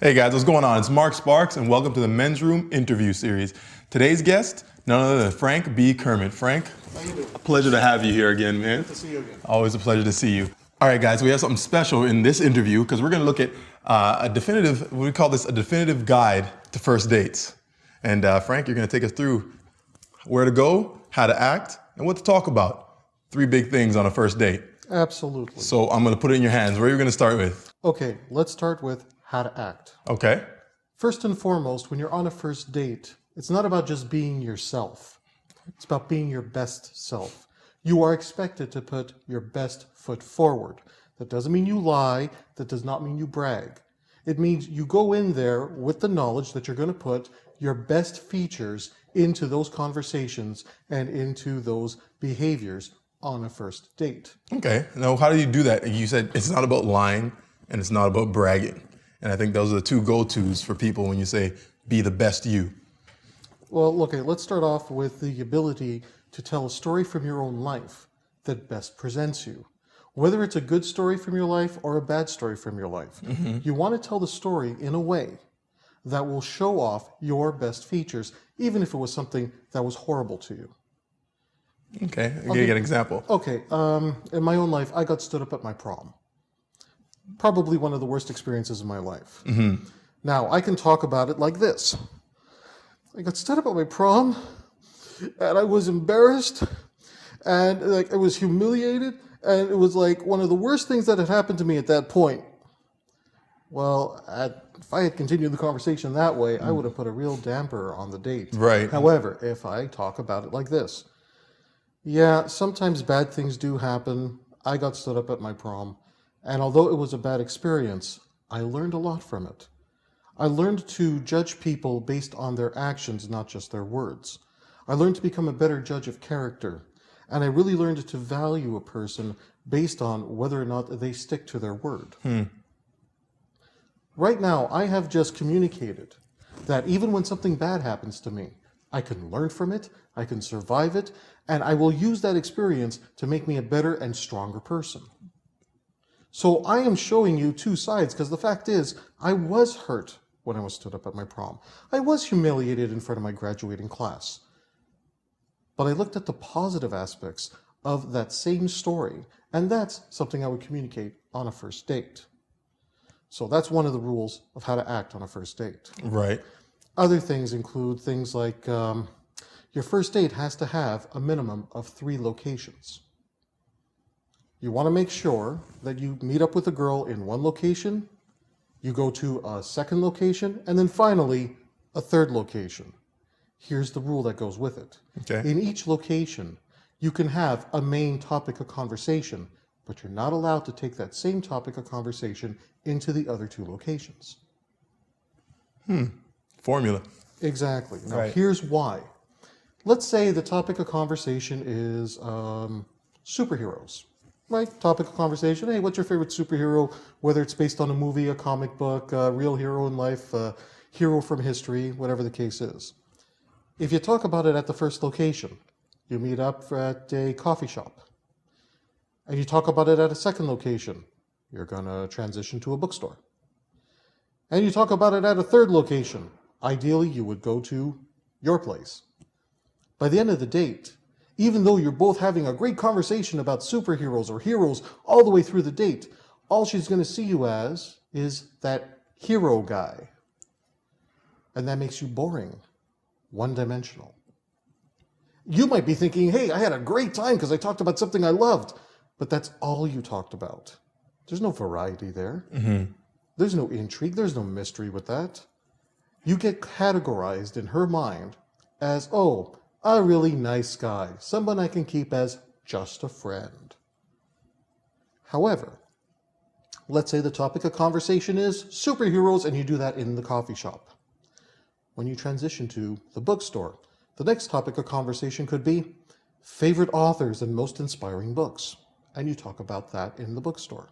Hey guys, what's going on? It's Mark Sparks and welcome to the Men's Room interview series. Today's guest, none other than Frank B. Kermit. Frank, how you doing? A pleasure to have you here again, man. Good to see you again. Always a pleasure to see you. All right guys, we have something special in this interview because we're going to look at we call this a definitive guide to first dates. And Frank, you're going to take us through where to go, how to act, and what to talk about. 3 big things on a first date. Absolutely. So I'm going to put it in your hands. Where are you going to start with? Okay, let's start with how to act. Okay. First and foremost, when you're on a first date, it's not about just being yourself. It's about being your best self. You are expected to put your best foot forward. That doesn't mean you lie. That does not mean you brag. It means you go in there with the knowledge that you're going to put your best features into those conversations and into those behaviors on a first date. Okay. Now, how do you do that? You said it's not about lying and it's not about bragging. And I think those are the 2 go-tos for people when you say, be the best you. Well, okay, let's start off with the ability to tell a story from your own life that best presents you. Whether it's a good story from your life or a bad story from your life, you want to tell the story in a way that will show off your best features, even if it was something that was horrible to you. Okay, give me an example. Okay, in my own life, I got stood up at my prom. Probably one of the worst experiences of my life. Now, I can talk about it like this. I got stood up at my prom, and I was embarrassed, and I was humiliated, and it was like one of the worst things that had happened to me at that point. Well, if I had continued the conversation that way, I would have put a real damper on the date. Right. However, if I talk about it like this, yeah, sometimes bad things do happen. I got stood up at my prom. And although it was a bad experience, I learned a lot from it. I learned to judge people based on their actions, not just their words. I learned to become a better judge of character. And I really learned to value a person based on whether or not they stick to their word. Right now, I have just communicated that even when something bad happens to me, I can learn from it, I can survive it, and I will use that experience to make me a better and stronger person. So I am showing you 2 sides, because the fact is, I was hurt when I was stood up at my prom. I was humiliated in front of my graduating class. But I looked at the positive aspects of that same story, and that's something I would communicate on a first date. So that's one of the rules of how to act on a first date. Right. Other things include things like your first date has to have a minimum of 3 locations. You want to make sure that you meet up with a girl in one location, you go to a second location, and then finally a third location. Here's the rule that goes with it. Okay. In each location, you can have a main topic of conversation, but you're not allowed to take that same topic of conversation into the other 2 locations. Formula. Exactly. Now, Right. Here's why. Let's say the topic of conversation is superheroes. Right? Topic of conversation. Hey, what's your favorite superhero? Whether it's based on a movie, a comic book, a real hero in life, a hero from history, whatever the case is. If you talk about it at the first location, you meet up at a coffee shop. And you talk about it at a second location, you're going to transition to a bookstore. And you talk about it at a third location, ideally you would go to your place. By the end of the date, even though you're both having a great conversation about superheroes or heroes all the way through the date, all she's going to see you as is that hero guy. And that makes you boring, one-dimensional. You might be thinking, hey, I had a great time because I talked about something I loved. But that's all you talked about. There's no variety there. There's no intrigue. There's no mystery with that. You get categorized in her mind as, oh, a really nice guy, someone I can keep as just a friend. However, let's say the topic of conversation is superheroes, and you do that in the coffee shop. When you transition to the bookstore, the next topic of conversation could be favorite authors and most inspiring books, and you talk about that in the bookstore.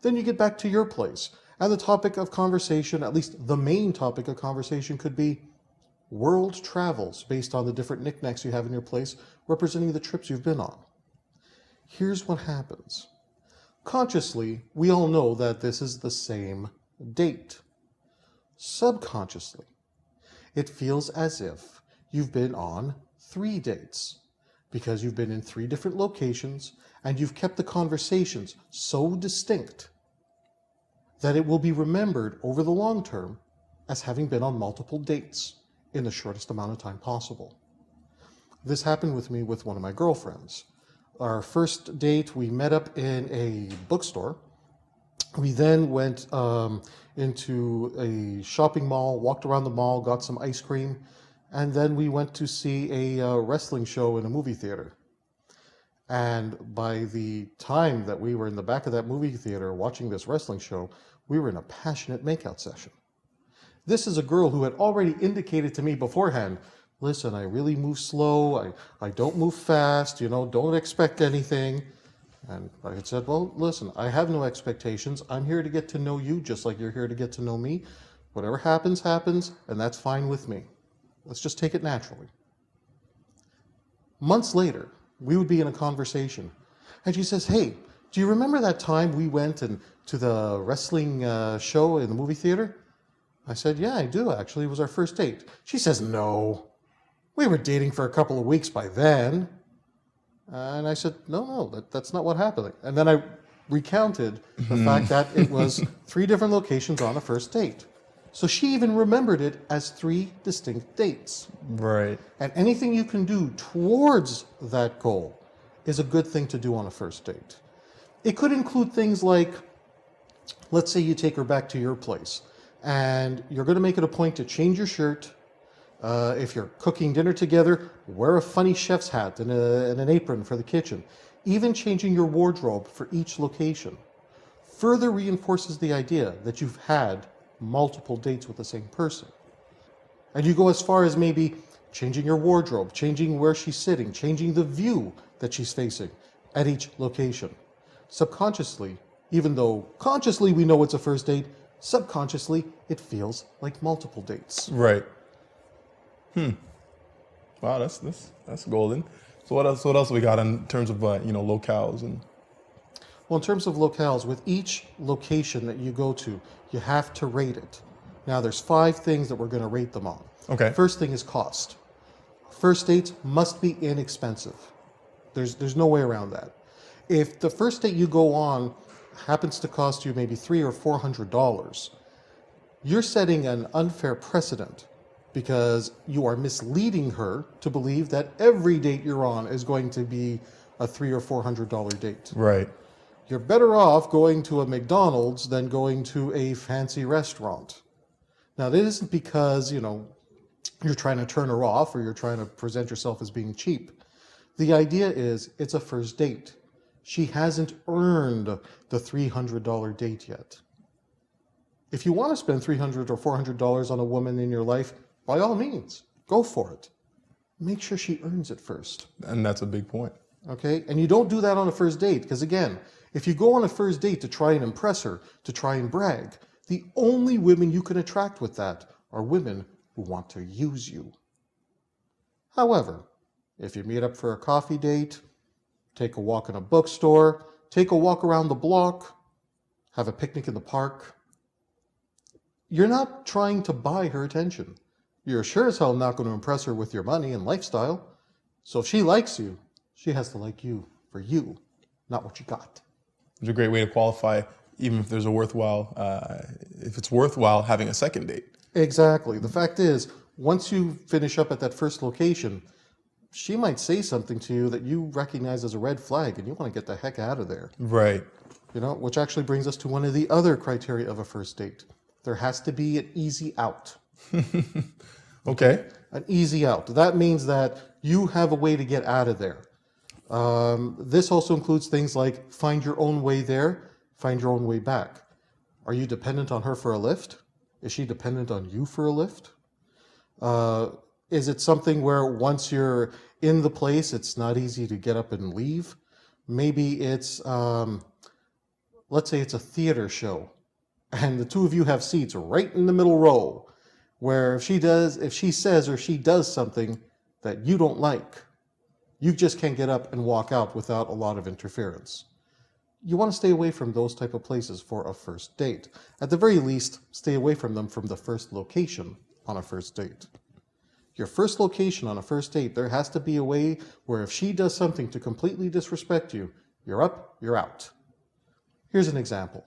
Then you get back to your place, and the topic of conversation, at least the main topic of conversation, could be world travels based on the different knickknacks you have in your place representing the trips you've been on. Here's what happens. Consciously, we all know that this is the same date. Subconsciously, it feels as if you've been on 3 dates because you've been in 3 different locations and you've kept the conversations so distinct that it will be remembered over the long term as having been on multiple dates in the shortest amount of time possible. This happened with me with one of my girlfriends. Our first date, we met up in a bookstore. We then went into a shopping mall, walked around the mall, got some ice cream, and then we went to see a wrestling show in a movie theater. And by the time that we were in the back of that movie theater watching this wrestling show, we were in a passionate makeout session. This is a girl who had already indicated to me beforehand, listen, I really move slow, I don't move fast, don't expect anything. And I had said, well, listen, I have no expectations. I'm here to get to know you just like you're here to get to know me. Whatever happens, happens, and that's fine with me. Let's just take it naturally. Months later, we would be in a conversation, and she says, hey, do you remember that time we went to the wrestling show in the movie theater? I said, yeah, I do, actually. It was our first date. She says, no. We were dating for a couple of weeks by then. And I said, no, that's not what happened. And then I recounted the fact that it was 3 different locations on a first date. So she even remembered it as 3 distinct dates. Right. And anything you can do towards that goal is a good thing to do on a first date. It could include things like, let's say you take her back to your place and you're going to make it a point to change your shirt. If you're cooking dinner together, wear a funny chef's hat and an apron for the kitchen. Even changing your wardrobe for each location further reinforces the idea that you've had multiple dates with the same person. And you go as far as maybe changing your wardrobe, changing where she's sitting, changing the view that she's facing at each location. Subconsciously, even though consciously we know it's a first date, subconsciously it feels like multiple dates. Right. Wow, that's golden. So what else we got in terms of locales and? Well, in terms of locales, with each location that you go to, you have to rate it. Now, there's 5 things that we're going to rate them on. Okay. First thing is cost. First dates must be inexpensive. There's no way around that. If the first date you go on happens to cost you maybe $300 or $400, you're setting an unfair precedent because you are misleading her to believe that every date you're on is going to be a $300 or $400 date. Right. You're better off going to a McDonald's than going to a fancy restaurant. Now, that isn't because, you're trying to turn her off or you're trying to present yourself as being cheap. The idea is it's a first date. She hasn't earned the $300 date yet. If you want to spend $300 or $400 on a woman in your life, by all means, go for it. Make sure she earns it first. And that's a big point. Okay? And you don't do that on a first date, because again, if you go on a first date to try and impress her, to try and brag, the only women you can attract with that are women who want to use you. However, if you meet up for a coffee date, take a walk in a bookstore, take a walk around the block, have a picnic in the park, you're not trying to buy her attention. You're sure as hell not going to impress her with your money and lifestyle. So if she likes you, she has to like you for you, not what you got. It's a great way to qualify, even if there's if it's worthwhile having a second date. Exactly. The fact is, once you finish up at that first location, she might say something to you that you recognize as a red flag and you want to get the heck out of there. Right. Which actually brings us to one of the other criteria of a first date. There has to be an easy out. Okay. An easy out. That means that you have a way to get out of there. This also includes things like find your own way there, find your own way back. Are you dependent on her for a lift? Is she dependent on you for a lift? Is it something where once you're in the place, it's not easy to get up and leave? Maybe it's, let's say it's a theater show, and the 2 of you have seats right in the middle row, where if she says or she does something that you don't like, you just can't get up and walk out without a lot of interference. You want to stay away from those type of places for a first date. At the very least, stay away from them from the first location on a first date. Your first location on a first date, there has to be a way where if she does something to completely disrespect you, you're up, you're out. Here's an example.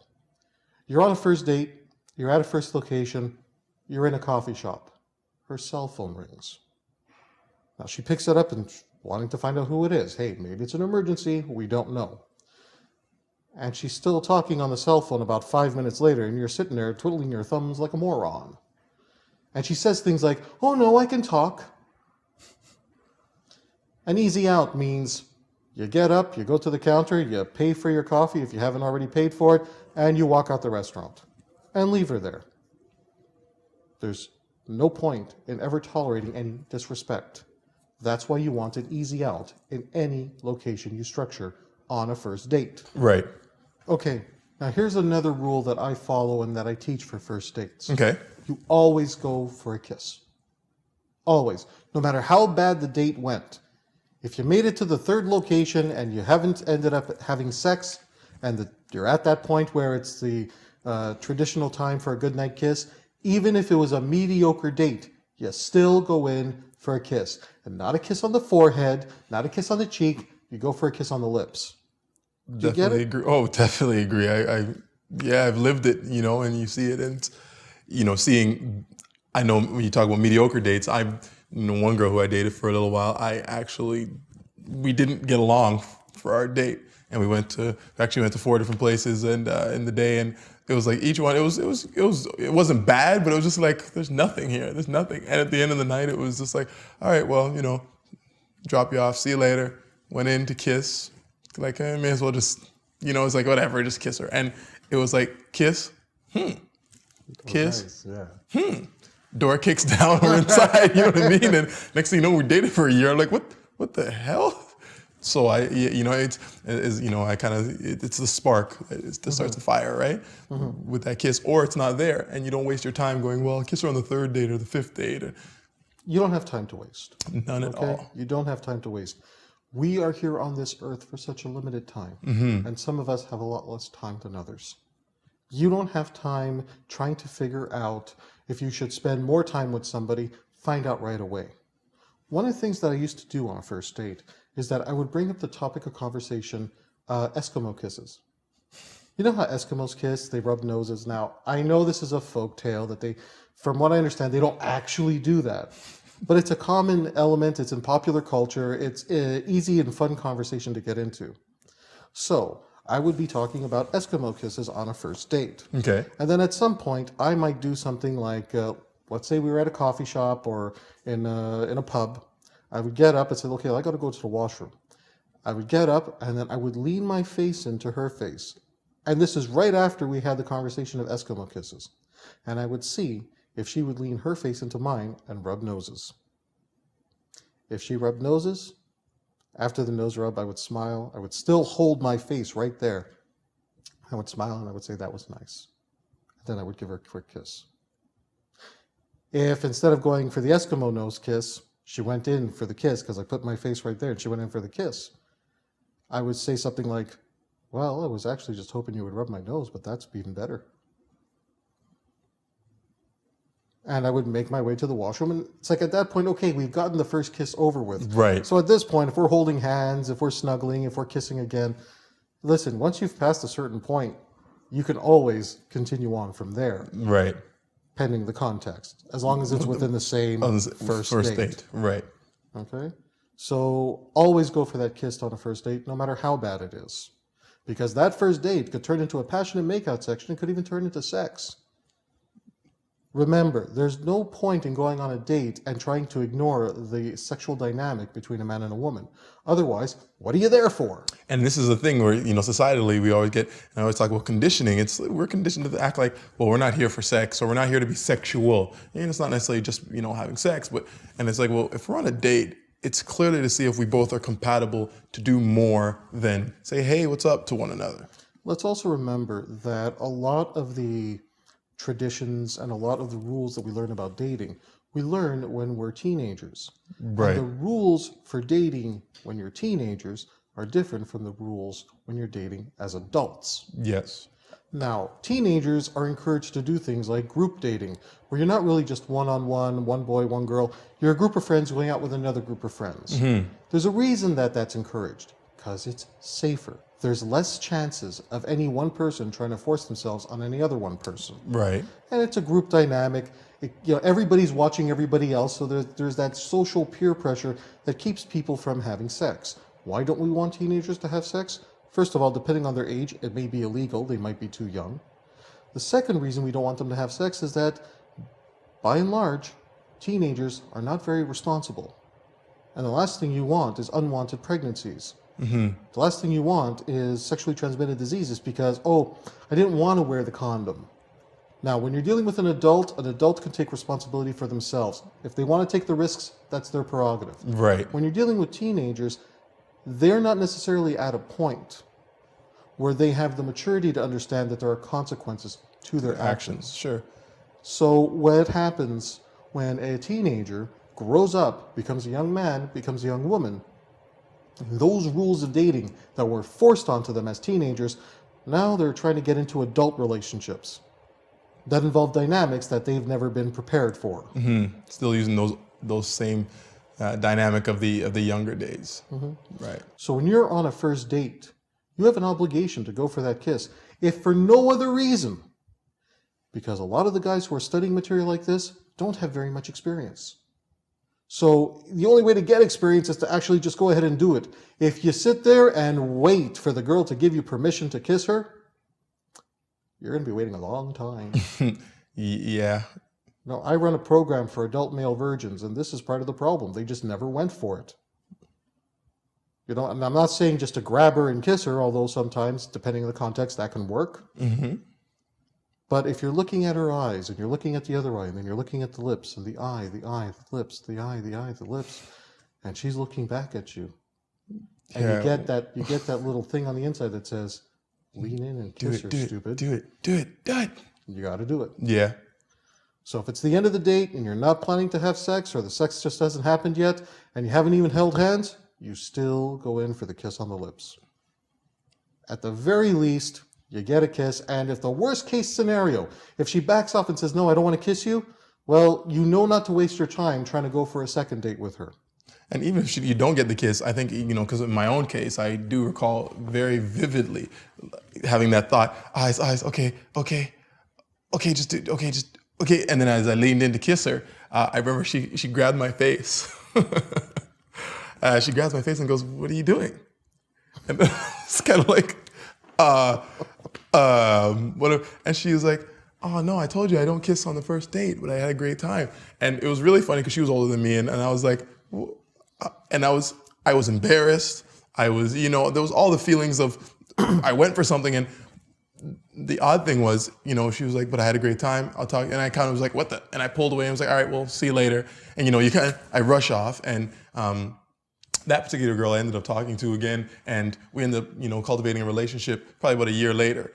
You're on a first date, you're at a first location, you're in a coffee shop. Her cell phone rings. Now she picks it up and wanting to find out who it is. Hey, maybe it's an emergency, we don't know. And she's still talking on the cell phone about 5 minutes later, and you're sitting there twiddling your thumbs like a moron. And she says things like, oh no, I can talk. An easy out means you get up, you go to the counter, you pay for your coffee if you haven't already paid for it, and you walk out the restaurant and leave her there. There's no point in ever tolerating any disrespect. That's why you want an easy out in any location you structure on a first date. Right. Okay, now here's another rule that I follow and that I teach for first dates. Okay. You always go for a kiss. Always. No matter how bad the date went. If you made it to the third location and you haven't ended up having sex, and you're at that point where it's the traditional time for a goodnight kiss, even if it was a mediocre date, you still go in for a kiss. And not a kiss on the forehead, not a kiss on the cheek, you go for a kiss on the lips. Do you get it? Agree. Oh, definitely agree. I've lived it, and you see it, and I know when you talk about mediocre dates, one girl who I dated for a little while, we didn't get along for our date, and we actually went to 4 different places, and in the day, and it was like each one, it wasn't bad, but it was just like there's nothing here, there's nothing, and at the end of the night, it was just like, all right, well, drop you off, see you later. Went in to kiss, like I may as well just, it's like whatever, just kiss her, and it was like kiss, kiss, nice, yeah. Door kicks down, we're inside, you know what I mean? And next thing you know, we dated for a year. I'm like, what the hell? So it's the spark. It starts a fire, right? Mm-hmm. With that kiss, or it's not there, and you don't waste your time going, well, kiss her on the 3rd date or the 5th date. You don't have time to waste. None at all. You don't have time to waste. We are here on this earth for such a limited time, and some of us have a lot less time than others. You don't have time trying to figure out if you should spend more time with somebody, find out right away. One of the things that I used to do on a first date is that I would bring up the topic of conversation, Eskimo kisses. You know how Eskimos kiss? They rub noses. Now, I know this is a folk tale that from what I understand, they don't actually do that. But it's a common element. It's in popular culture. It's an easy and fun conversation to get into. So I would be talking about Eskimo kisses on a first date. Okay. And then at some point, I might do something like, let's say we were at a coffee shop or in a pub. I would get up and say, okay, I got to go to the washroom. I would get up and then I would lean my face into her face. And this is right after we had the conversation of Eskimo kisses. And I would see if she would lean her face into mine and rub noses. If she rubbed noses, after the nose rub, I would smile. I would still hold my face right there. I would smile and I would say, that was nice. Then I would give her a quick kiss. If instead of going for the Eskimo nose kiss, she went in for the kiss because I put my face right there and she went in for the kiss, I would say something like, well, I was actually just hoping you would rub my nose, but that's even better. And I would make my way to the washroom. And it's like at that point, okay, we've gotten the first kiss over with. Right. So at this point, if we're holding hands, if we're snuggling, if we're kissing again, listen, once you've passed a certain point, you can always continue on from there. Right. Pending the context, as long as it's within the same first date. Right. Okay? So always go for that kiss on a first date, no matter how bad it is. Because that first date could turn into a passionate makeout section. It could even turn into sex. Remember, there's no point in going on a date and trying to ignore the sexual dynamic between a man and a woman. Otherwise, what are you there for? And this is the thing where, societally we always and I always talk about conditioning. We're conditioned to act like, well, we're not here for sex or we're not here to be sexual. And it's not necessarily just, having sex, and it's like, well, if we're on a date, it's clearly to see if we both are compatible to do more than say, hey, what's up to one another. Let's also remember that a lot of the traditions and a lot of the rules that we learn about dating, we learn when we're teenagers. Right. And the rules for dating when you're teenagers are different from the rules when you're dating as adults. Yes. Now, teenagers are encouraged to do things like group dating, where you're not really just one-on-one, one boy, one girl. You're a group of friends going out with another group of friends. There's a reason that that's encouraged, because it's safer. There's less chances of any one person trying to force themselves on any other one person. Right. And it's a group dynamic. Everybody's watching everybody else, so there's that social peer pressure that keeps people from having sex. Why don't we want teenagers to have sex? First of all, depending on their age, it may be illegal. They might be too young. The second reason we don't want them to have sex is that, by and large, teenagers are not very responsible. And the last thing you want is unwanted pregnancies. The last thing you want is sexually transmitted diseases because, oh, I didn't want to wear the condom. Now, when you're dealing with an adult can take responsibility for themselves. If they want to take the risks, that's their prerogative. Right. When you're dealing with teenagers, they're not necessarily at a point where they have the maturity to understand that there are consequences to their actions. Sure. So what happens when a teenager grows up, becomes a young man, becomes a young woman, those rules of dating that were forced onto them as teenagers, now they're trying to get into adult relationships that involve dynamics that they've never been prepared for. Still using those same dynamic of the younger days. Right. So when you're on a first date, you have an obligation to go for that kiss, if for no other reason, because a lot of the guys who are studying material like this don't have very much experience. So the only way to get experience is to actually just go ahead and do it. If you sit there and wait for the girl to give you permission to kiss her, you're going to be waiting a long time. Yeah. No, I run a program for adult male virgins, and this is part of the problem. They just never went for it. You know, and I'm not saying just to grab her and kiss her, although sometimes, depending on the context, that can work. But if you're looking at her eyes, and you're looking at the other eye, and then you're looking at the lips, and the eye, the lips, the eye, the lips, and she's looking back at you, and you get that little thing on the inside that says, "Lean in and kiss her, stupid." Do it. You got to do it. Yeah. So if it's the end of the date and you're not planning to have sex, or the sex just hasn't happened yet, and you haven't even held hands, you still go in for the kiss on the lips. At the very least, you get a kiss, and if the worst case scenario, if she backs off and says, "No, I don't want to kiss you," well, you know not to waste your time trying to go for a second date with her. And even if you don't get the kiss, I think, because in my own case, I do recall very vividly having that thought, eyes, okay. And then as I leaned in to kiss her, I remember she grabbed my face. She grabs my face and goes, "What are you doing?" And it's kind of like, whatever. And she was like, "Oh no, I told you I don't kiss on the first date, but I had a great time." And it was really funny because she was older than me, and I was like, and I was embarrassed. I was, there was all the feelings of, I went for something, and the odd thing was, she was like, "But I had a great time. I'll talk." And I kind of was like, "What the?" And I pulled away and was like, "All right, well, see you later." And I rush off, and that particular girl I ended up talking to again, and we ended up, cultivating a relationship probably about a year later.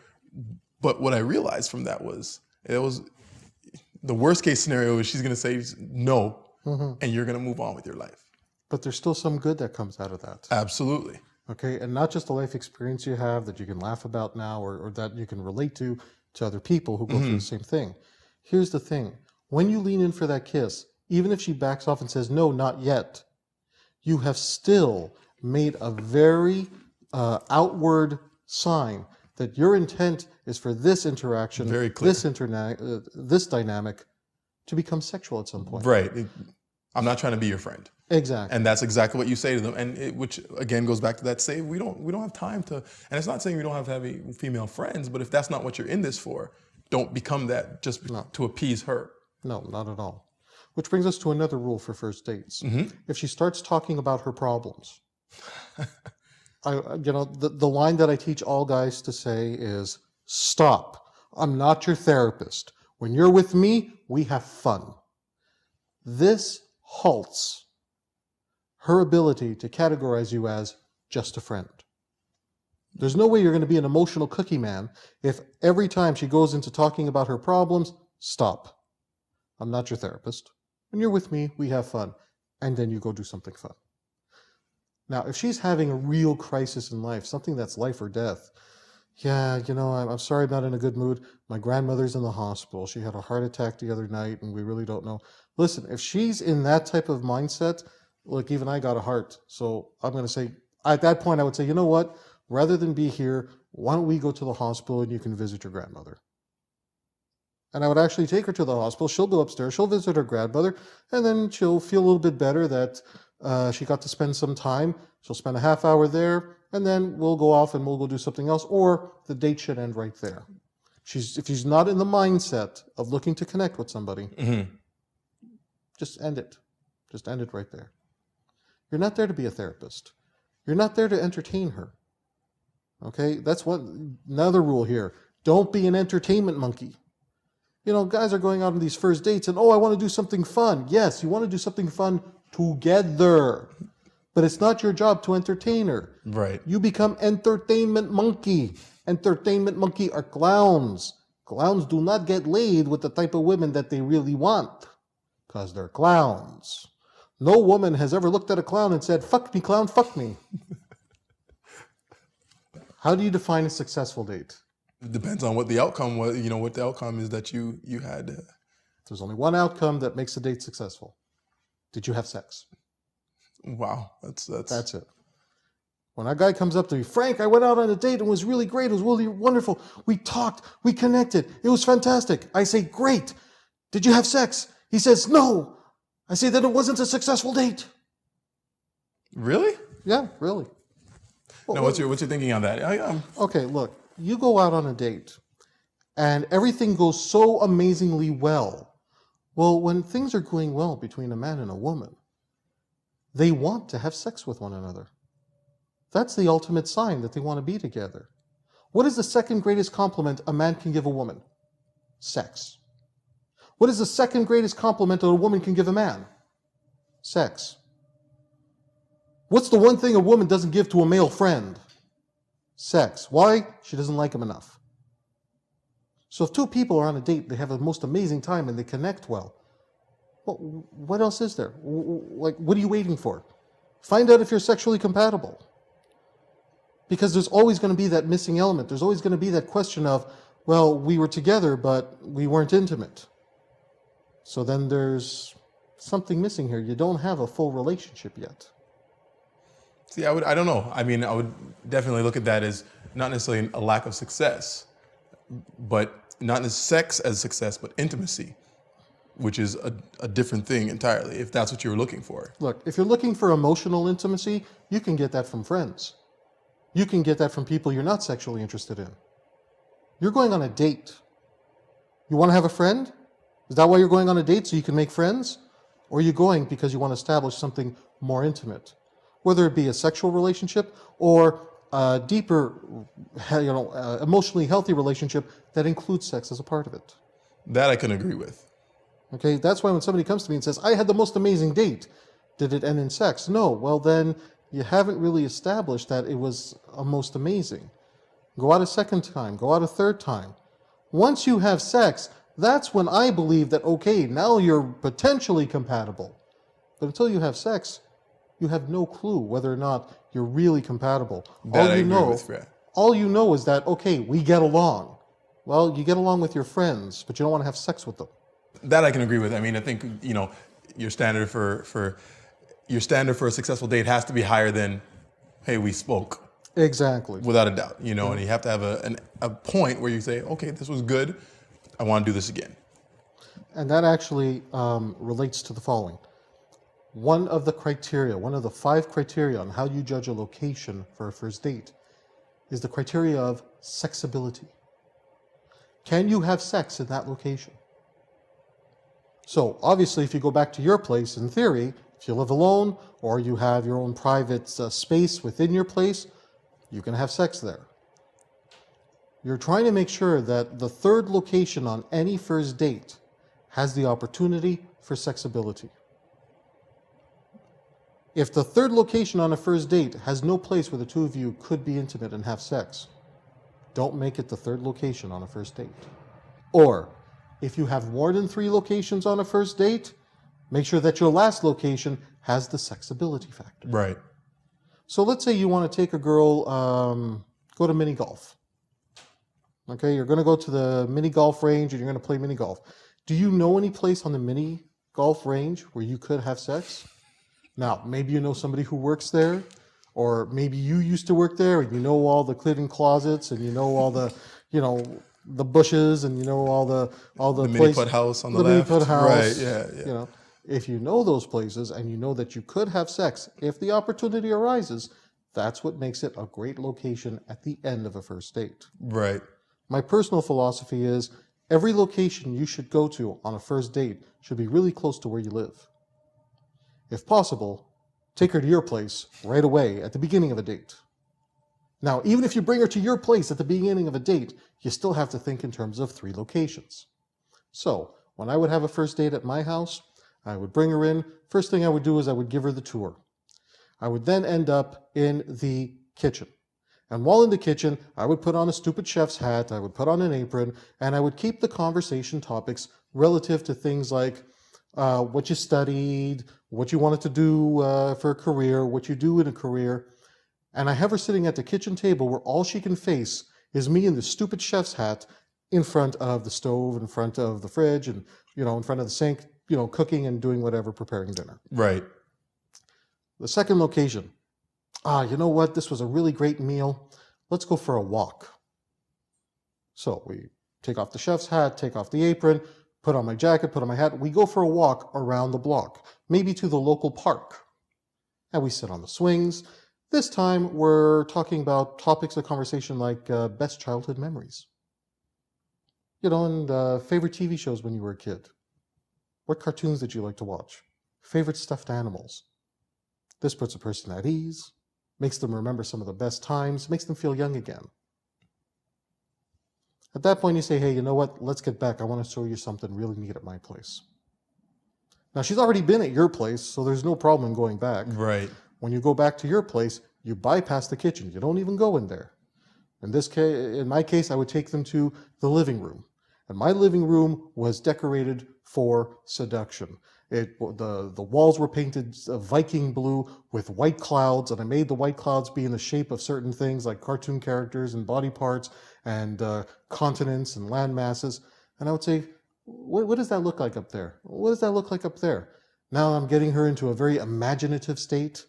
But what I realized from that was, it was the worst case scenario is she's going to say no, and you're going to move on with your life. But there's still some good that comes out of that. Absolutely. Okay, and not just the life experience you have that you can laugh about now, or that you can relate to other people who go through the same thing. Here's the thing. When you lean in for that kiss, even if she backs off and says, "No, not yet," you have still made a very outward sign that your intent is for this interaction, very clear. This dynamic to become sexual at some point. Right. I'm not trying to be your friend. Exactly. And that's exactly what you say to them. And which again goes back to that say we don't have time to, and it's not saying we don't have to have female friends, but if that's not what you're in this for, don't become that just to appease her. No, not at all. Which brings us to another rule for first dates. If she starts talking about her problems, the line that I teach all guys to say is, "Stop. I'm not your therapist. When you're with me, we have fun." This halts her ability to categorize you as just a friend. There's no way you're going to be an emotional cookie man if every time she goes into talking about her problems, "Stop. I'm not your therapist. When you're with me, we have fun." And then you go do something fun. Now, if she's having a real crisis in life, something that's life or death, yeah, I'm sorry, I'm not in a good mood. My grandmother's in the hospital. She had a heart attack the other night, and we really don't know. Listen, if she's in that type of mindset, look, even I got a heart. So I'm going to say, at that point, I would say, you know what? Rather than be here, why don't we go to the hospital and you can visit your grandmother? And I would actually take her to the hospital. She'll go upstairs. She'll visit her grandmother, and then she'll feel a little bit better that she got to spend some time. She'll spend a half hour there, and then we'll go off and we'll go do something else, or the date should end right there. If she's not in the mindset of looking to connect with somebody, just end it. Just end it right there. You're not there to be a therapist. You're not there to entertain her. Okay? That's another rule here. Don't be an entertainment monkey. Guys are going out on these first dates and, I want to do something fun. Yes, you want to do something fun together. But it's not your job to entertain her. Right. You become entertainment monkey. Entertainment monkey are clowns. Clowns do not get laid with the type of women that they really want, because they're clowns. No woman has ever looked at a clown and said, "Fuck me, clown, fuck me." How do you define a successful date? It depends on what the outcome was, what the outcome is that you had. There's only one outcome that makes a date successful. Did you have sex? Wow, that's it. When a guy comes up to me, "Frank, I went out on a date and it was really great. It was really wonderful. We talked, we connected. It was fantastic." I say, "Great. Did you have sex?" He says, "No." I say, "Then it wasn't a successful date." Really? Yeah, really. Well, now, what's your thinking on that? Okay, look, you go out on a date and everything goes so amazingly well. Well, when things are going well between a man and a woman, they want to have sex with one another. That's the ultimate sign that they want to be together. What is the second greatest compliment a man can give a woman? Sex. What is the second greatest compliment that a woman can give a man? Sex. What's the one thing a woman doesn't give to a male friend? Sex. Why? She doesn't like him enough. So if two people are on a date, they have the most amazing time and they connect well, what else is there? What are you waiting for? Find out if you're sexually compatible. Because there's always going to be that missing element. There's always going to be that question of, well, we were together, but we weren't intimate. So then there's something missing here. You don't have a full relationship yet. See, I don't know. I mean, I would definitely look at that as not necessarily a lack of success, but not as sex as success, but intimacy, which is a different thing entirely, if that's what you were looking for. Look, if you're looking for emotional intimacy, you can get that from friends. You can get that from people you're not sexually interested in. You're going on a date. You want to have a friend? Is that why you're going on a date, so you can make friends? Or are you going because you want to establish something more intimate? Whether it be a sexual relationship or a deeper, emotionally healthy relationship that includes sex as a part of it. That I can agree with. Okay, that's why when somebody comes to me and says, "I had the most amazing date," did it end in sex? No. Well, then you haven't really established that it was a most amazing. Go out a second time, go out a third time. Once you have sex, that's when I believe that, okay, now you're potentially compatible. But until you have sex, you have no clue whether or not you're really compatible. All you know is that, okay, we get along. Well, you get along with your friends, but you don't want to have sex with them. That I can agree with. I mean, I think, your standard for a successful date has to be higher than, hey, we spoke. Exactly. Without a doubt, and you have to have a point where you say, okay, this was good. I want to do this again. And that actually relates to the following. One of the 5 criteria on how you judge a location for a first date is the criteria of sexability. Can you have sex in that location? So obviously, if you go back to your place, in theory, if you live alone or you have your own private space within your place, you can have sex there. You're trying to make sure that the third location on any first date has the opportunity for sexability. If the third location on a first date has no place where the two of you could be intimate and have sex, don't make it the third location on a first date. Or, if you have more than 3 locations on a first date, make sure that your last location has the sexability factor. Right. So let's say you want to take a girl, go to mini golf. Okay, you're going to go to the mini golf range and you're going to play mini golf. Do you know any place on the mini golf range where you could have sex? Now, maybe you know somebody who works there, or maybe you used to work there and you know all the hidden closets and you know all the, the bushes and you know all the mini putt house on the mini left. putt house. Right, yeah. If you know those places and you know that you could have sex if the opportunity arises, that's what makes it a great location at the end of a first date. Right. My personal philosophy is every location you should go to on a first date should be really close to where you live. If possible, take her to your place right away at the beginning of a date. Now, even if you bring her to your place at the beginning of a date, you still have to think in terms of 3 locations. So, when I would have a first date at my house, I would bring her in. First thing I would do is I would give her the tour. I would then end up in the kitchen. And while in the kitchen, I would put on a stupid chef's hat, I would put on an apron, and I would keep the conversation topics relative to things like what you studied, what you wanted to do for a career, what you do in a career. And I have her sitting at the kitchen table where all she can face is me in the stupid chef's hat in front of the stove, in front of the fridge, and, in front of the sink, cooking and doing whatever, preparing dinner. Right. The second location. You know what? This was a really great meal. Let's go for a walk. So we take off the chef's hat, take off the apron, put on my jacket, put on my hat. We go for a walk around the block, maybe to the local park. And we sit on the swings. This time we're talking about topics of conversation like best childhood memories. And favorite TV shows when you were a kid. What cartoons did you like to watch? Favorite stuffed animals. This puts a person at ease, makes them remember some of the best times, makes them feel young again. At that point, you say, hey, you know what? Let's get back. I want to show you something really neat at my place. Now, she's already been at your place, so there's no problem in going back. Right. When you go back to your place, you bypass the kitchen. You don't even go in there. In my case, I would take them to the living room. And my living room was decorated for seduction. The walls were painted Viking blue with white clouds, and I made the white clouds be in the shape of certain things like cartoon characters and body parts and continents and land masses. And I would say, what does that look like up there? What does that look like up there? Now I'm getting her into a very imaginative state.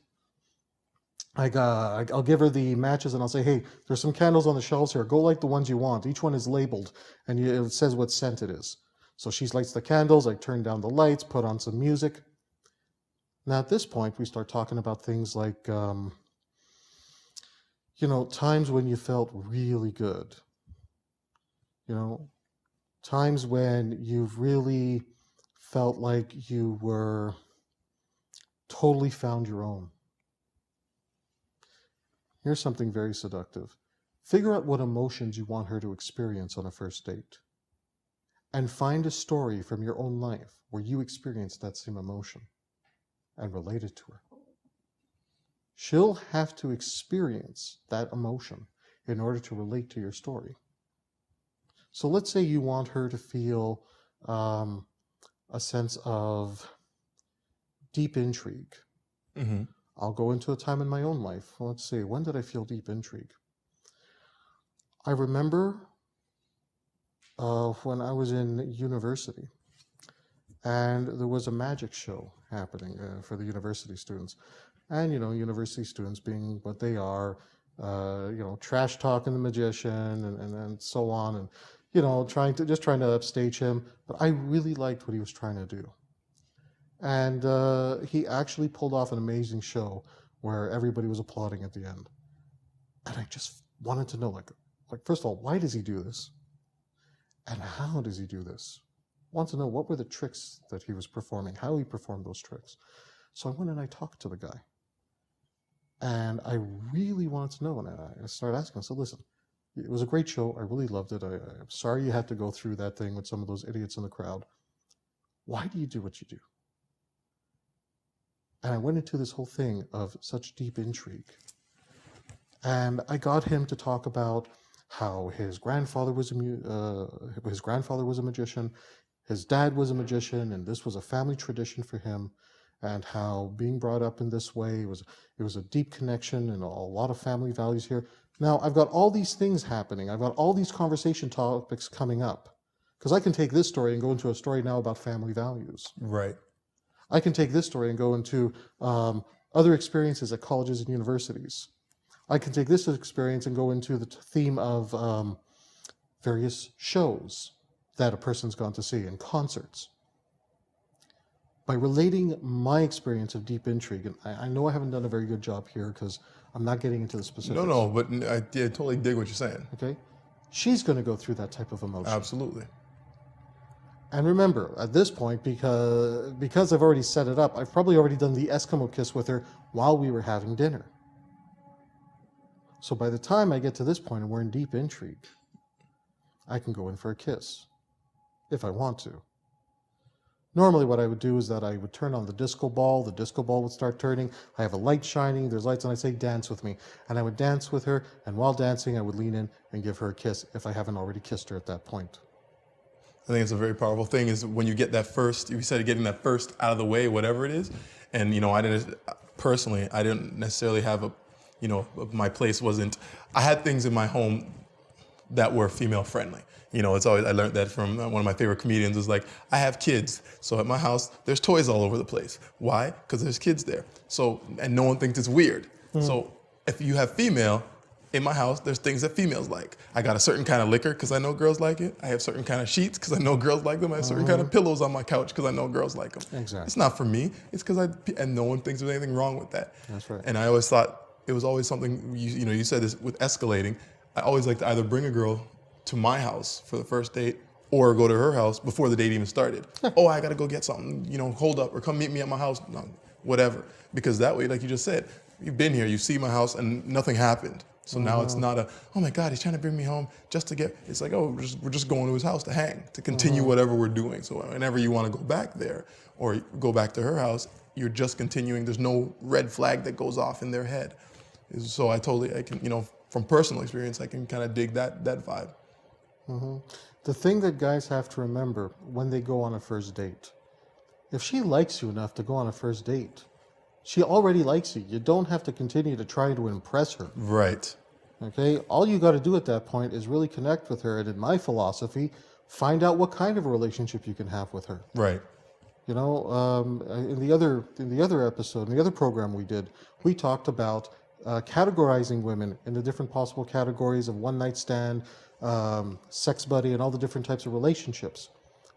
I'll give her the matches and I'll say, hey, there's some candles on the shelves here. Go light the ones you want. Each one is labeled and it says what scent it is. So she lights the candles, I turn down the lights, put on some music. Now at this point, we start talking about things like, times when you felt really good. Times when you've really felt like you were totally found your own. Here's something very seductive. Figure out what emotions you want her to experience on a first date. And find a story from your own life where you experienced that same emotion and relate it to her. She'll have to experience that emotion in order to relate to your story. So let's say you want her to feel a sense of deep intrigue. Mm-hmm. I'll go into a time in my own life. Let's see, when did I feel deep intrigue? I remember when I was in university, and there was a magic show happening for the university students. And, university students being what they are, trash talking the magician and so on, and, trying to upstage him. But I really liked what he was trying to do. And he actually pulled off an amazing show where everybody was applauding at the end. And I just wanted to know, like first of all, why does he do this? And how does he do this? I want to know what were the tricks that he was performing, how he performed those tricks. So I went and I talked to the guy. And I really wanted to know, and I started asking. I said, listen, it was a great show. I really loved it. I'm sorry you had to go through that thing with some of those idiots in the crowd. Why do you do what you do? And I went into this whole thing of such deep intrigue. And I got him to talk about how his grandfather was a magician, his dad was a magician, and this was a family tradition for him. and how being brought up in this way it was a deep connection and a lot of family values here. Now I've got all these things happening. I've got all these conversation topics coming up because I can take this story and go into a story now about family values. Right. I can take this story and go into other experiences at colleges and universities. I can take this experience and go into the theme of various shows that a person's gone to see and concerts. By relating my experience of deep intrigue, and I know I haven't done a very good job here because I'm not getting into the specifics. No, but I totally dig what you're saying. Okay? She's going to go through that type of emotion. Absolutely. And remember, at this point, because I've already set it up, I've probably already done the Eskimo kiss with her while we were having dinner. So by the time I get to this point and we're in deep intrigue, I can go in for a kiss, if I want to. Normally what I would do is that I would turn on the disco ball would start turning, I have a light shining, there's lights, and I say, dance with me. And I would dance with her, and while dancing, I would lean in and give her a kiss if I haven't already kissed her at that point. I think it's a very powerful thing is when you get that first, you said getting that first out of the way, whatever it is. And, I didn't necessarily have my place wasn't, I had things in my home that were female friendly. It's always, I learned that from one of my favorite comedians is like, I have kids. So at my house, there's toys all over the place. Why? Because there's kids there. So, and no one thinks it's weird. So if you have female, in my house, there's things that females like. I got a certain kind of liquor because I know girls like it. I have certain kind of sheets because I know girls like them. I have certain kind of pillows on my couch because I know girls like them. Exactly. It's not for me. It's because and no one thinks there's anything wrong with that. That's right. And I always thought it was always something, you said this with escalating. I always like to either bring a girl to my house for the first date or go to her house before the date even started. Oh, I got to go get something, hold up, or come meet me at my house. No, whatever. Because that way, like you just said, you've been here, you see my house, and nothing happened. So now it's not oh my God, he's trying to bring me home just to get, it's like, oh, we're just going to his house to hang, to continue whatever we're doing. So whenever you want to go back there or go back to her house, you're just continuing. There's no red flag that goes off in their head. So I can, from personal experience, I can kind of dig that vibe. The thing that guys have to remember when they go on a first date, if she likes you enough to go on a first date, she already likes you. You don't have to continue to try to impress her. Right. Okay? All you got to do at that point is really connect with her. And in my philosophy, find out what kind of a relationship you can have with her. Right. In the other episode, in the other program we did, we talked about categorizing women into different possible categories of one-night stand, sex buddy, and all the different types of relationships.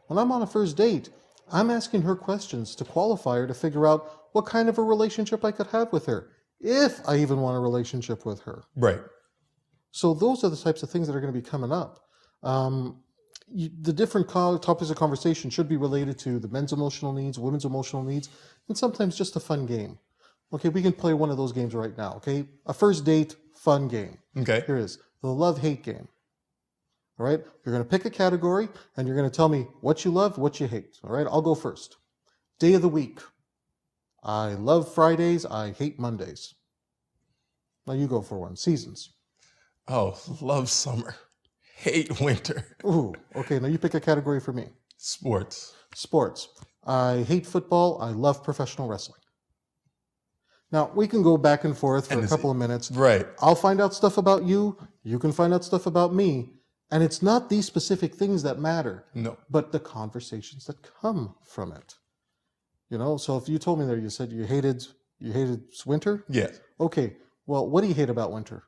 When I'm on a first date, I'm asking her questions to qualify her to figure out what kind of a relationship I could have with her, if I even want a relationship with her. Right. So those are the types of things that are going to be coming up. The different topics of conversation should be related to the men's emotional needs, women's emotional needs, and sometimes just a fun game. Okay, we can play one of those games right now, okay? A first date fun game. Okay. Here it is, the love-hate game. All right, you're going to pick a category, and you're going to tell me what you love, what you hate. All right, I'll go first. Day of the week. I love Fridays, I hate Mondays. Now you go for one. Seasons. Oh, love summer. Hate winter. Ooh, okay, now you pick a category for me. Sports. Sports. I hate football, I love professional wrestling. Now, we can go back and forth for a couple of minutes. Right. I'll find out stuff about you, you can find out stuff about me, and it's not these specific things that matter. No. But the conversations that come from it. So if you told me there, you said you hated winter? Yeah. Okay, well, what do you hate about winter?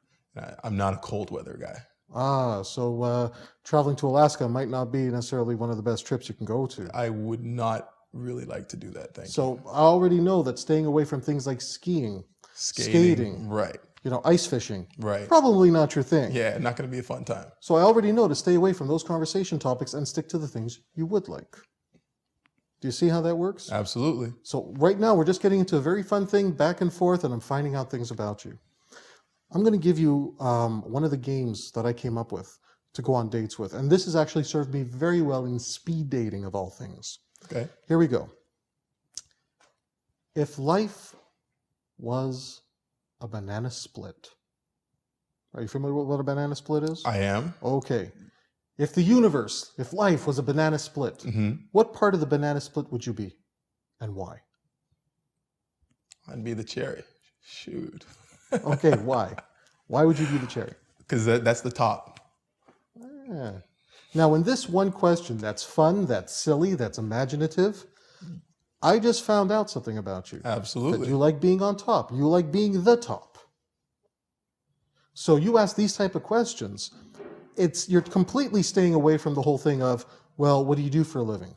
I'm not a cold weather guy. So traveling to Alaska might not be necessarily one of the best trips you can go to. I would not really like to do that, thank you. So I already know that staying away from things like skiing, skating, right, ice fishing, right, probably not your thing. Yeah, not going to be a fun time. So I already know to stay away from those conversation topics and stick to the things you would like. Do you see how that works? Absolutely. So right now we're just getting into a very fun thing, back and forth, and I'm finding out things about you. I'm going to give you one of the games that I came up with to go on dates with. And this has actually served me very well in speed dating of all things. Okay. Here we go. If life was a banana split. Are you familiar with what a banana split is? I am. Okay. If life was a banana split, what part of the banana split would you be and why? I'd be the cherry. Shoot. Okay, why? Why would you be the cherry? Because that's the top. Yeah. Now, in this one question that's fun, that's silly, that's imaginative, I just found out something about you. That Absolutely. you like being on top. You like being the top. So you ask these type of questions, you're completely staying away from the whole thing of, well, what do you do for a living?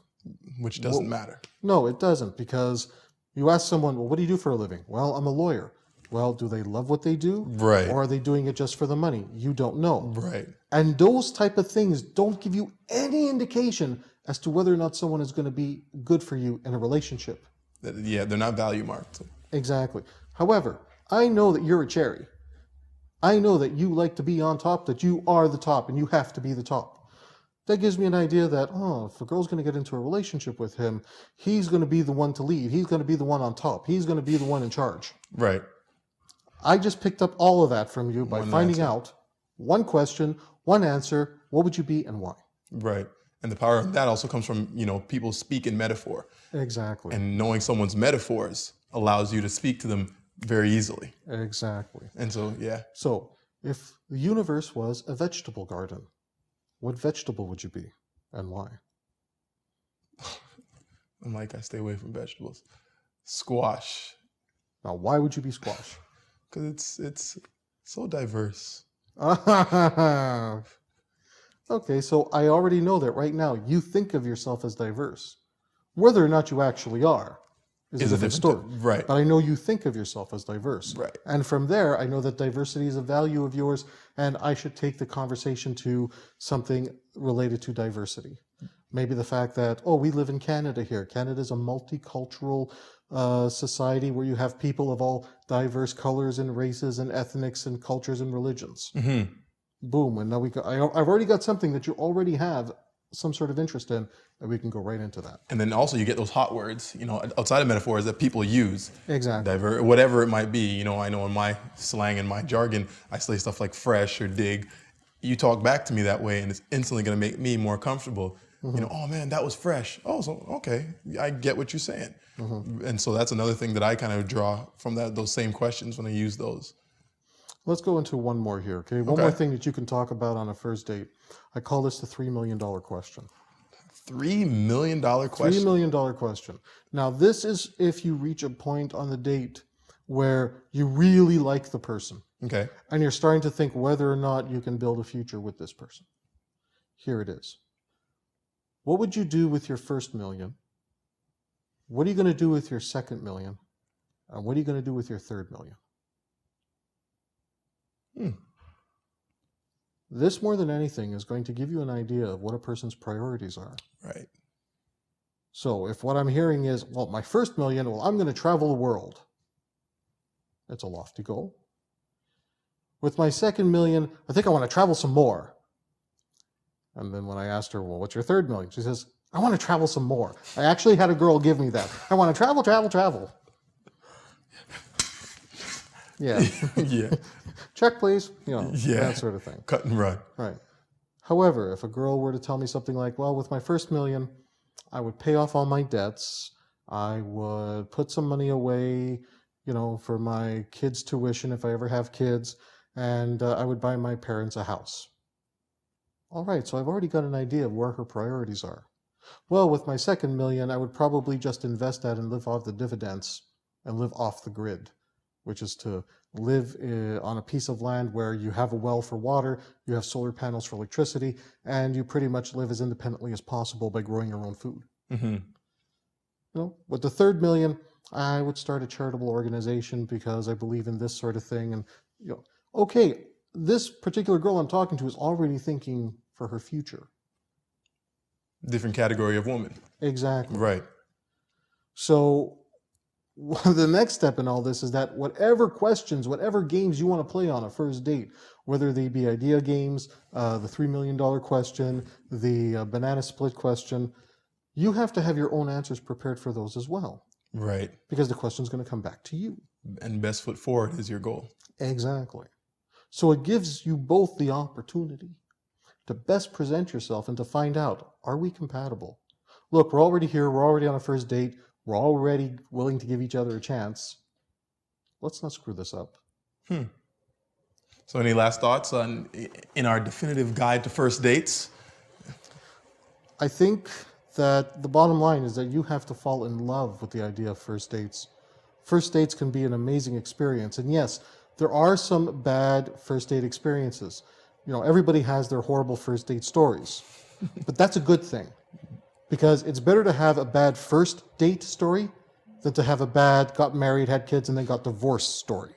Which doesn't matter. No, it doesn't, because you ask someone, well, what do you do for a living? Well, I'm a lawyer. Well, do they love what they do? Right. Or are they doing it just for the money? You don't know. Right. And those type of things don't give you any indication as to whether or not someone is going to be good for you in a relationship. Yeah, they're not value marked. Exactly. However, I know that you're a cherry. I know that you like to be on top, that you are the top, and you have to be the top. That gives me an idea that, if a girl's going to get into a relationship with him, he's going to be the one to lead. He's going to be the one on top. He's going to be the one in charge. Right. I just picked up all of that from you by finding out one question, one answer. What would you be and why? Right. And the power of that also comes from, people speak in metaphor. Exactly. And knowing someone's metaphors allows you to speak to them very easily. Exactly. And so, yeah. So, if the universe was a vegetable garden, what vegetable would you be and why? I'm like, I stay away from vegetables. Squash. Now, why would you be squash? Because it's so diverse. Okay, so I already know that right now you think of yourself as diverse. Whether or not you actually are is a different story. Right. But I know you think of yourself as diverse. Right. And from there, I know that diversity is a value of yours, and I should take the conversation to something related to diversity. Maybe the fact that, we live in Canada here. Canada is a multicultural society where you have people of all diverse colors and races and ethnics and cultures and religions. Mm-hmm. Boom. And now I've already got something that you already have some sort of interest in, and we can go right into that. And then also you get those hot words, outside of metaphors that people use. Exactly. Whatever it might be. I know in my slang and my jargon, I say stuff like fresh or dig. You talk back to me that way, and it's instantly going to make me more comfortable. Mm-hmm. Oh man, that was fresh. Oh, so okay, I get what you're saying. Mm-hmm. And so that's another thing that I kind of draw from those same questions when I use those. Let's go into one more here, okay? One more thing that you can talk about on a first date. I call this the $3 million question. $3 million question? $3 million question. Now, this is if you reach a point on the date where you really like the person. Okay. And you're starting to think whether or not you can build a future with this person. Here it is. What would you do with your first million? What are you going to do with your second million? And what are you going to do with your third million? This, more than anything, is going to give you an idea of what a person's priorities are. Right. So if what I'm hearing is, my first million, I'm going to travel the world. That's a lofty goal. With my second million, I think I want to travel some more. And then when I asked her, what's your third million? She says, I want to travel some more. I actually had a girl give me that. I want to travel, travel, travel. Yeah. Yeah. Check, please. That sort of thing. Cut and run. Right. However, if a girl were to tell me something like, with my first million, I would pay off all my debts. I would put some money away, for my kids' tuition if I ever have kids. And I would buy my parents a house. All right, so I've already got an idea of where her priorities are. Well, with my second million, I would probably just invest that and live off the dividends and live off the grid, which is to live on a piece of land where you have a well for water, you have solar panels for electricity, and you pretty much live as independently as possible by growing your own food. Mm-hmm. With the third million, I would start a charitable organization because I believe in this sort of thing. And, okay, this particular girl I'm talking to is already thinking for her future. Different category of woman. Exactly. Right. So the next step in all this is that whatever questions, whatever games you want to play on a first date, whether they be idea games, the $3 million question, the banana split question, you have to have your own answers prepared for those as well. Right. Because the question's going to come back to you. And best foot forward is your goal. Exactly. So it gives you both the opportunity to best present yourself and to find out, are we compatible? Look, we're already here. We're already on a first date. We're already willing to give each other a chance. let's not screw this up. So any last thoughts in our definitive guide to first dates? I think that the bottom line is that you have to fall in love with the idea of first dates. First dates can be an amazing experience. And yes, there are some bad first date experiences. You know, everybody has their horrible first date stories. But that's a good thing. Because it's better to have a bad first date story than to have a bad got married, had kids, and then got divorced story.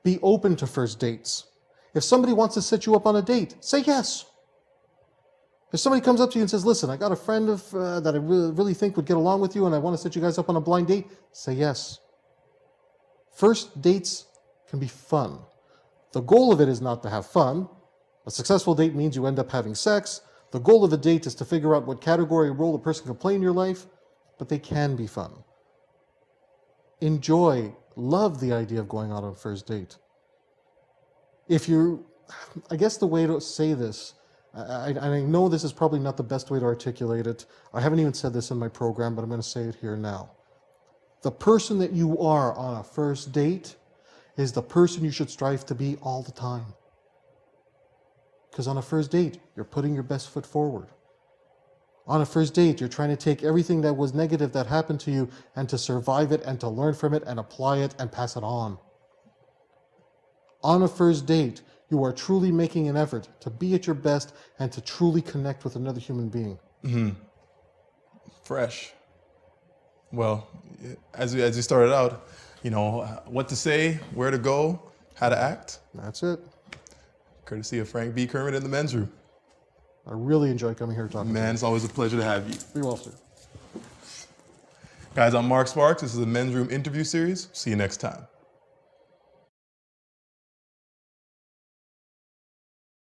Be open to first dates. If somebody wants to set you up on a date, say yes. If somebody comes up to you and says, listen, I got a friend that I really think would get along with you and I want to set you guys up on a blind date, say yes. First dates can be fun. The goal of it is not to have fun. A successful date means you end up having sex. The goal of a date is to figure out what category or role a person can play in your life, but they can be fun. Enjoy, love the idea of going out on a first date. I guess the way to say this, I know this is probably not the best way to articulate it. I haven't even said this in my program, but I'm going to say it here now. The person that you are on a first date is the person you should strive to be all the time. Because on a first date, you're putting your best foot forward. On a first date, you're trying to take everything that was negative that happened to you and to survive it and to learn from it and apply it and pass it on. On a first date, you are truly making an effort to be at your best and to truly connect with another human being. Fresh. Well, as you started out, you know, what to say, where to go, how to act. That's it. Courtesy of Frank B. Kermit in the men's room. I really enjoy coming here talking to you. Man, it's always a pleasure to have you. Be well, sir. Guys, I'm Mark Sparks. This is the Men's Room interview series. See you next time.